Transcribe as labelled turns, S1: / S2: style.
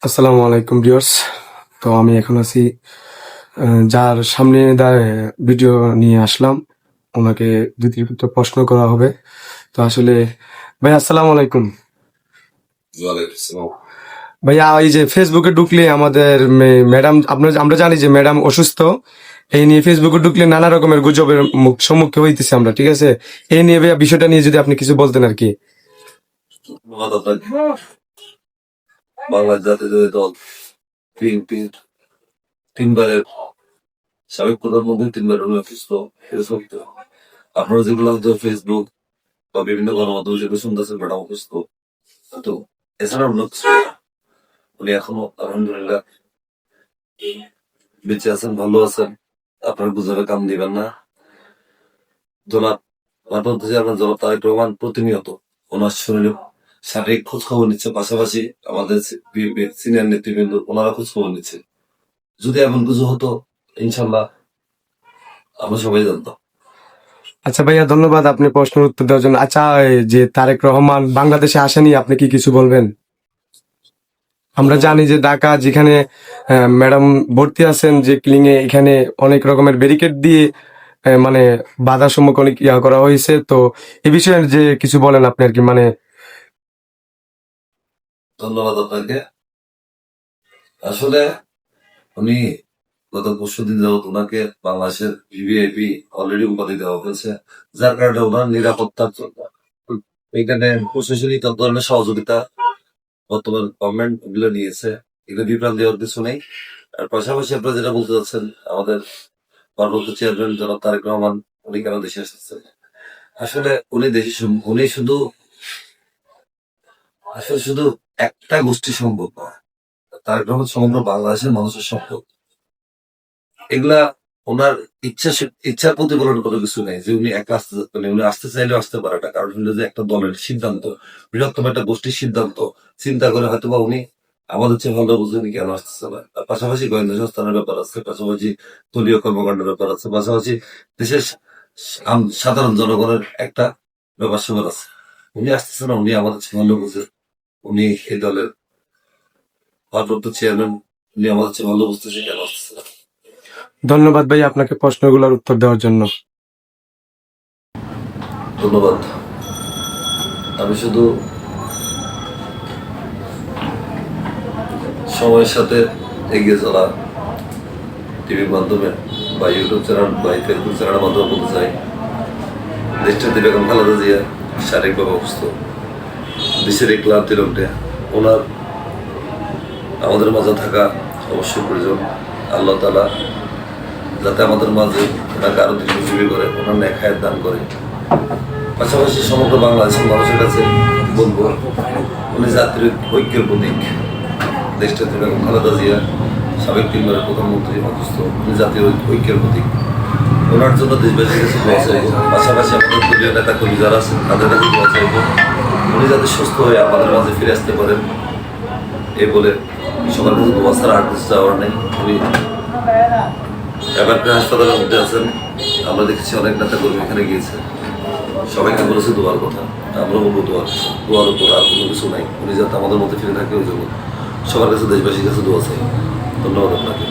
S1: আসসালামু আলাইকুম ভিউয়ার্স। তো আমি এখন আছি যার সামনে ভিডিও নিয়ে আসলাম। ওনাকে দুই তিনটা প্রশ্ন করা হবে। তো আসলে ভাই আসসালামু আলাইকুম।
S2: ওয়ালাইকুম আসসালাম।
S1: ভাইয়া এই যে ফেসবুকে ঢুকলে আমাদের ম্যাডাম আমরা জানি যে ম্যাডাম অসুস্থ। এই নিয়ে ফেসবুকে ঢুকলে নানা রকমের গুজবের সম্মুখীন হইতেছি আমরা, ঠিক আছে? এই নিয়ে ভাইয়া বিষয়টা নিয়ে যদি আপনি কিছু বলতেন আর কি।
S2: ধন্যবাদ আপনাকে। বাংলাদেশ জাতীয়তাবাদী দল বিএনপি তিনবারের সাবেক প্রধানমন্ত্রী তিনবার অসুস্থ। ফেসবুক আপনারা যেগুলো হয়তো ফেসবুক বা বিভিন্ন গণমাধ্যমে যেগুলো শুনতেছেন ম্যাডাম অসুস্থ, তো এছাড়া অন্য কিছু না। উনি এখনো আলহামদুলিল্লাহ বেঁচে আছেন, ভালো আছেন। আপনার গুজবে কাম দিবেন না। জনাব আপনার জনাব তারেক রহমান প্রতিনিয়ত ওনার শরীরে শারীরিক খোঁজ খবর নিচ্ছে, পাশাপাশি আমাদের সিনিয়র নেতৃবৃন্দ ওনারা খোঁজ খবর নিচ্ছে। যদি এমন কিছু হতো ইনশাল্লাহ আমরা সবাই জানতাম।
S1: আচ্ছা ভাইয়া, ধন্যবাদ আপনি প্রশ্নের উত্তর দেওয়ার জন্য। আচ্ছা, এই যে তারেক রহমান বাংলাদেশে আসেনি, আপনি কি কিছু বলবেন? আমরা জানি যে ঢাকা যেখানে ম্যাডাম ভর্তি আছেন যে ক্লিনিকে, এখানে অনেক রকমের ব্যারিকেড দিয়ে মানে বাধার সম্মুখীন অনেক করা হয়েছে। তো এই বিষয়ে যে কিছু বলেন আপনি আর কি, মানে।
S2: ধন্যবাদ আপনাকে। আসলে উনি গত পরশু দিন যাবত ওনাকে বাংলাদেশের ভিভিআইপি অলরেডি উপাধি দেওয়া হয়েছে, যার কারণে ওনার নিরাপত্তার জন্য এখানে প্রশাসনিক ধরনের সহযোগিতা বর্তমান গভর্নমেন্ট এগুলো নিয়েছে। এগুলো বিভ্রান্ত দেওয়ার কিছু নেই। আর পাশাপাশি আপনারা যেটা বলতে চাচ্ছেন, আমাদের ভারপ্রাপ্ত চেয়ারম্যান জনাব তারেক রহমান উনি কেন দেশে এসেছেন, আসলে উনি উনি শুধু একটা গোষ্ঠীর সম্পদ নয়, তারেক রহমান সমগ্র বাংলাদেশের মানুষের সম্পদ। এগুলা ওনার ইচ্ছার প্রতিফলন কোনো কিছু নেই যে উনি একা আসতে চাচ্ছেন। উনি আসতে চাইলেও আসতে পারে না, কারণ হলো যে একটা দলের সিদ্ধান্ত, বৃহত্তম একটা গোষ্ঠীর সিদ্ধান্ত চিন্তা করে হয়তো বা উনি আমাদের চেয়ে ভালো বুঝে উনি কেন আসতেছে না। আর পাশাপাশি গোয়েন্দা সংস্থানের ব্যাপার আছে, পাশাপাশি দলীয় কর্মকাণ্ডের ব্যাপার আছে, পাশাপাশি দেশের সাধারণ জনগণের একটা ব্যাপার স্যাপার আছে। উনি আসতেছে না, উনি আমাদের চেয়ে ভালো বুঝে। উনি এই দলের ভারপ্রাপ্ত চেয়ারম্যান, উনি আমাদের চেয়ে ভালো বুঝতেছে কেন আসতেছে না।
S1: ধন্যবাদ ভাই আপনাকে প্রশ্নগুলোর উত্তর দেওয়ার জন্য।
S2: ধন্যবাদ। আমি শুধু সময়ের সাথে এগিয়ে চলা টিভির মাধ্যমে বা ইউটিউব চ্যানেল বা ফেসবুক চ্যানেলের মাধ্যমে বলতে চাই, দেশটাতে বেগম খালেদা জিয়া শারীরিকভাবে অসুস্থ, দেশের এই ক্লান্তির মধ্যে ওনার আমাদের মাঝে থাকা অবশ্যই প্রয়োজন। আল্লাহ তাআলা যাতে আমাদের মাঝে ওনাকে আরো দীর্ঘজীবী করে, ওনার ন্যায় হায়াত দান করে। পাশাপাশি সমগ্র বাংলাদেশের মানুষের কাছে বলবো, উনি জাতির ঐক্যের প্রতীক। দেশটাতে বেগম খালেদা জিয়া সাবেক তিনবারের প্রধানমন্ত্রী অসুস্থ, উনি জাতীয় ঐক্যের প্রতীক। ওনার জন্য দেশবাসীর কাছে দোয়া চাইব, পাশাপাশি আমাদের দলীয় নেতা কর্মী যারা আছেন তাদের কাছে দোয়া চাইব, উনি যাতে সুস্থ হয়ে আমাদের মাঝে ফিরে আসতে পারেন। এই বলে সবার কাছে দোয়া ছাড়া আর কিছু চাওয়ার নেই। উনি এবার হাসপাতালের মধ্যে আছেন। আমরা দেখেছি অনেক নেতা কর্মী এখানে গিয়েছে, সবাইকে বলেছে দোয়ার কথা। আমরা বলবো দোয়ার উপর আর কোনো কিছু নাই। উনি যাতে আমাদের মধ্যে ফিরে থাকে, ওই জন্য সবার কাছে দেশবাসীর কাছে দোয়া চাই। ধন্যবাদ আপনাকে।